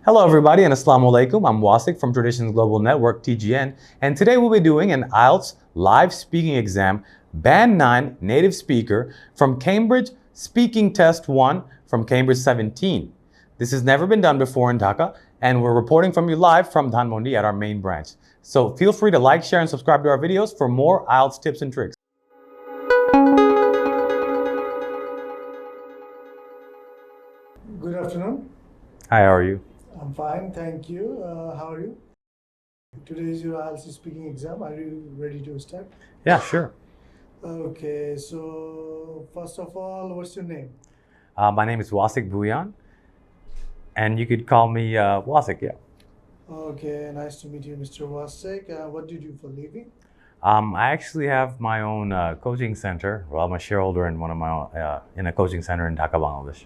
Hello everybody and Assalamu Alaikum. I'm Wasik from Traditions Global Network, TGN, and today we'll be doing an IELTS live speaking exam, Band 9 Native Speaker from Cambridge Speaking Test 1 from Cambridge 17. This has never been done before in Dhaka, and we're reporting from you live from Dhanmondi at our main branch. So feel free to like, share, and subscribe to our videos for more IELTS tips and tricks. Good afternoon. Hi, how are you? I'm fine, thank you. How are you? Today is your IELTS speaking exam. Are you ready to start? Yeah, sure. Okay, so first of all, what's your name? My name is Wasik Bhuyan, and you could call me Wasik, yeah. Okay, nice to meet you, Mr. Wasik. What do you do for a living? I actually have my own coaching center. Well, I'm a shareholder in one of my in a coaching center in Dhaka, Bangladesh.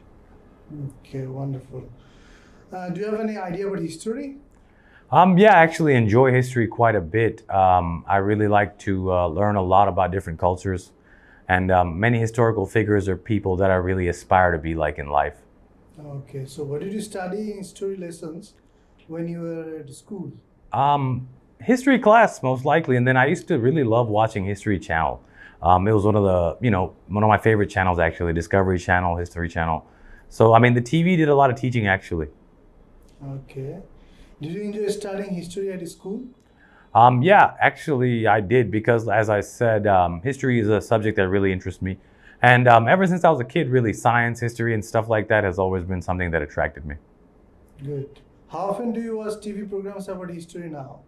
Okay, wonderful. Do you have any idea about history? Yeah, I actually enjoy history quite a bit. I really like to learn a lot about different cultures, and many historical figures are people that I really aspire to be like in life. Okay, so what did you study in history lessons when you were at school? History class, most likely, and then I used to really love watching History Channel. It was one of my favorite channels actually, Discovery Channel, History Channel. So, I mean, the TV did a lot of teaching actually. Okay. Did you enjoy studying history at school? Yeah, actually I did because, as I said, history is a subject that really interests me. And ever since I was a kid, really, science, history, and stuff like that has always been something that attracted me. Good. How often do you watch TV programs about history now?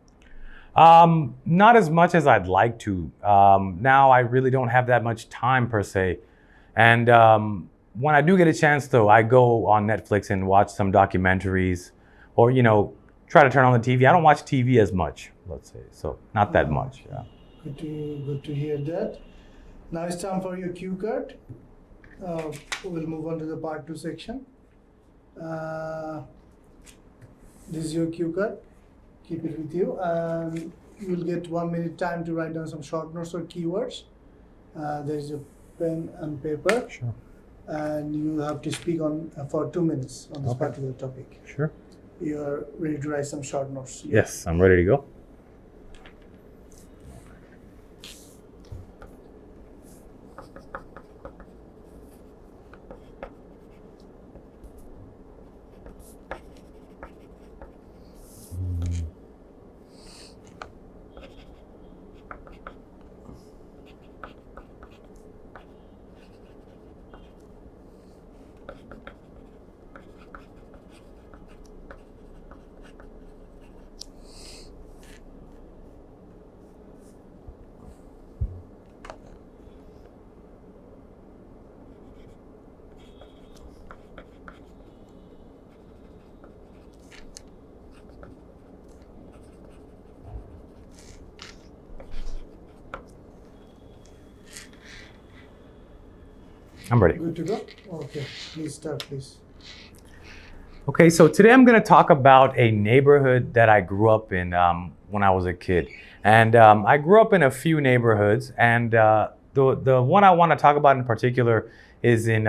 Not as much as I'd like to. Now I really don't have that much time per se. And when I do get a chance, though, I go on Netflix and watch some documentaries or, try to turn on the TV. I don't watch TV as much, let's say, so not that much. Yeah. Good to hear that. Now it's time for your cue card. We'll move on to the part 2 section. This is your cue card. Keep it with you. You'll get 1 minute time to write down some short notes or keywords. There's a pen and paper. Sure. And you have to speak on for 2 minutes on this particular topic. Sure. You are ready to write some short notes? Yes, I'm ready to go. I'm ready. Good to go? Okay, please start, please. Okay, so today I'm going to talk about a neighborhood that I grew up in when I was a kid. And I grew up in a few neighborhoods, and the one I want to talk about in particular is in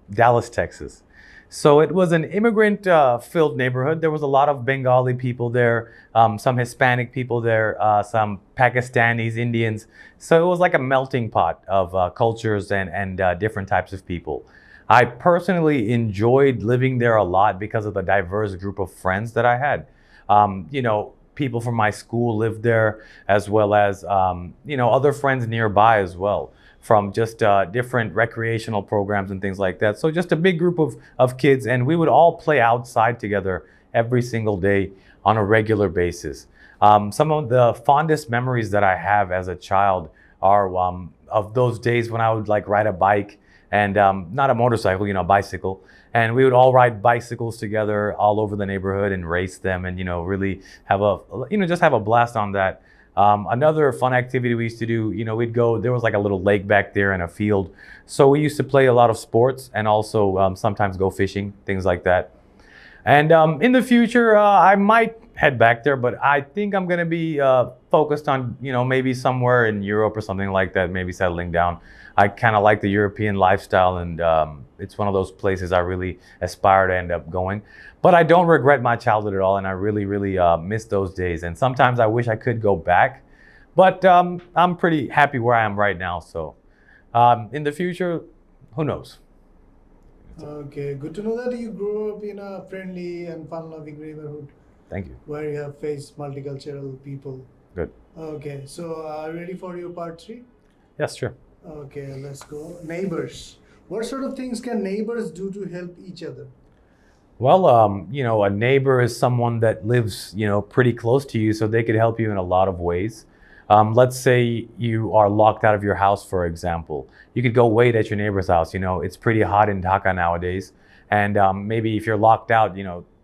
Dallas, Texas. So it was an immigrant-filled neighborhood. There was a lot of Bengali people there, some Hispanic people there, some Pakistanis, Indians. So it was like a melting pot of cultures and different types of people. I personally enjoyed living there a lot because of the diverse group of friends that I had. People from my school lived there, as well as other friends nearby as well, from just different recreational programs and things like that. So just a big group of kids, and we would all play outside together every single day on a regular basis. Some of the fondest memories that I have as a child are of those days when I would ride a bike, and not a motorcycle, bicycle. And we would all ride bicycles together all over the neighborhood and race them, and really have just have a blast on that. Another fun activity we used to do, we'd go, there was like a little lake back there and a field. So we used to play a lot of sports and also sometimes go fishing, things like that. And in the future, I might head back there, but I think I'm going to be focused on, maybe somewhere in Europe or something like that, maybe settling down. I kind of like the European lifestyle, and it's one of those places I really aspire to end up going. But I don't regret my childhood at all, and I really, really miss those days. And sometimes I wish I could go back, but I'm pretty happy where I am right now. So in the future, who knows? Okay, good to know that you grew up in a friendly and fun-loving neighborhood Thank you. where you have faced multicultural people. Good. Okay, so are you ready for your part 3? Yes, sure. Okay, let's go. Neighbors. What sort of things can neighbors do to help each other? Well, a neighbor is someone that lives, pretty close to you, so they could help you in a lot of ways. Let's say you are locked out of your house, for example. You could go wait at your neighbor's house. It's pretty hot in Dhaka nowadays. And maybe if you're locked out,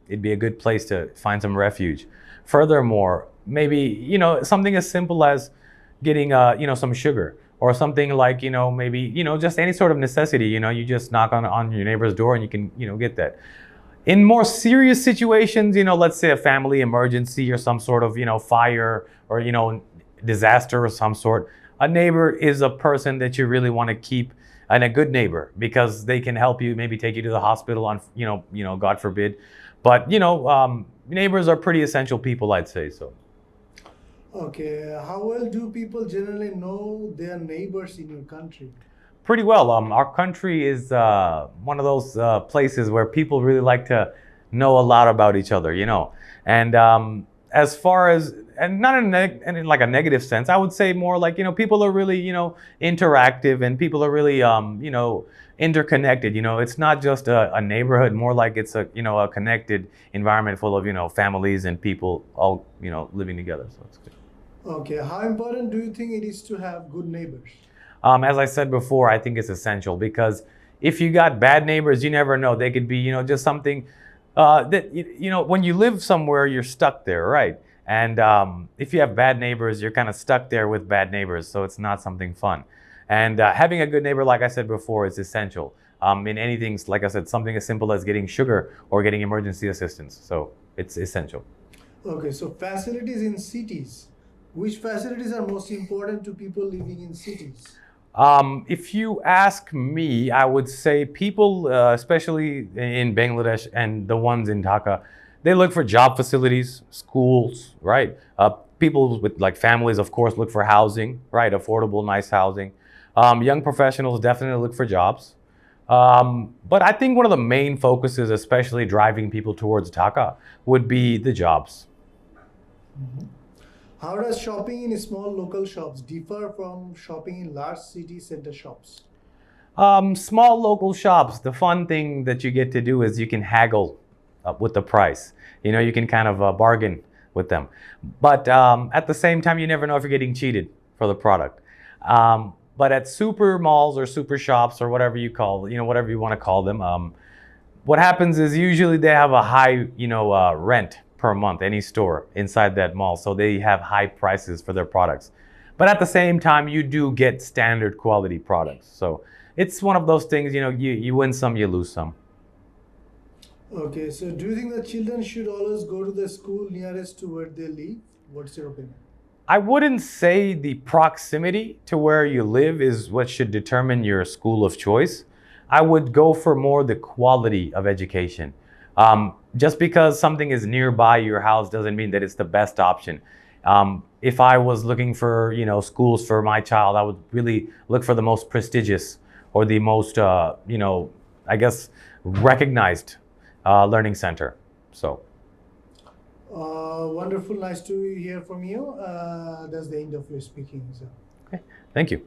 it'd be a good place to find some refuge. Furthermore, maybe, something as simple as getting, some sugar, or something like, maybe, just any sort of necessity. You just knock on your neighbor's door and you can, get that. In more serious situations, let's say a family emergency or some sort of, fire or, disaster of some sort, a neighbor is a person that you really want to keep, and a good neighbor, because they can help you, maybe take you to the hospital on, God forbid. But, neighbors are pretty essential people, I'd say so. Okay, how well do people generally know their neighbors in your country? Pretty well. Our country is one of those places where people really like to know a lot about each other, And as far as, and not in like a negative sense, I would say more like, people are really, interactive, and people are really, interconnected. It's not just a neighborhood, more like it's a, a connected environment full of, families and people all, living together. So it's good. Okay, how important do you think it is to have good neighbors? As I said before, I think it's essential, because if you got bad neighbors, you never know. They could be, just something that, when you live somewhere, you're stuck there, right? And if you have bad neighbors, you're kind of stuck there with bad neighbors. So it's not something fun. And having a good neighbor, like I said before, is essential. In anything, like I said, something as simple as getting sugar or getting emergency assistance. So it's essential. Okay, so facilities in cities. Which facilities are most important to people living in cities? If you ask me, I would say people, especially in Bangladesh and the ones in Dhaka, they look for job facilities, schools, right? People with like families, of course, look for housing, right? Affordable, nice housing. Young professionals definitely look for jobs. But I think one of the main focuses, especially driving people towards Dhaka, would be the jobs. Mhm. How does shopping in small local shops differ from shopping in large city center shops? Small local shops, the fun thing that you get to do is you can haggle with the price. You can kind of bargain with them. But at the same time, you never know if you're getting cheated for the product. But at super malls or super shops or whatever you call, whatever you want to call them, what happens is usually they have a high, rent per month, any store inside that mall. So they have high prices for their products. But at the same time, you do get standard quality products. So it's one of those things, you win some, you lose some. Okay, so do you think that children should always go to the school nearest to where they live? What's your opinion? I wouldn't say the proximity to where you live is what should determine your school of choice. I would go for more the quality of education. Just because something is nearby your house doesn't mean that it's the best option. If I was looking for, schools for my child, I would really look for the most prestigious or the most, I guess, recognized learning center. So. Wonderful, nice to hear from you. That's the end of your speaking. So. Okay, thank you.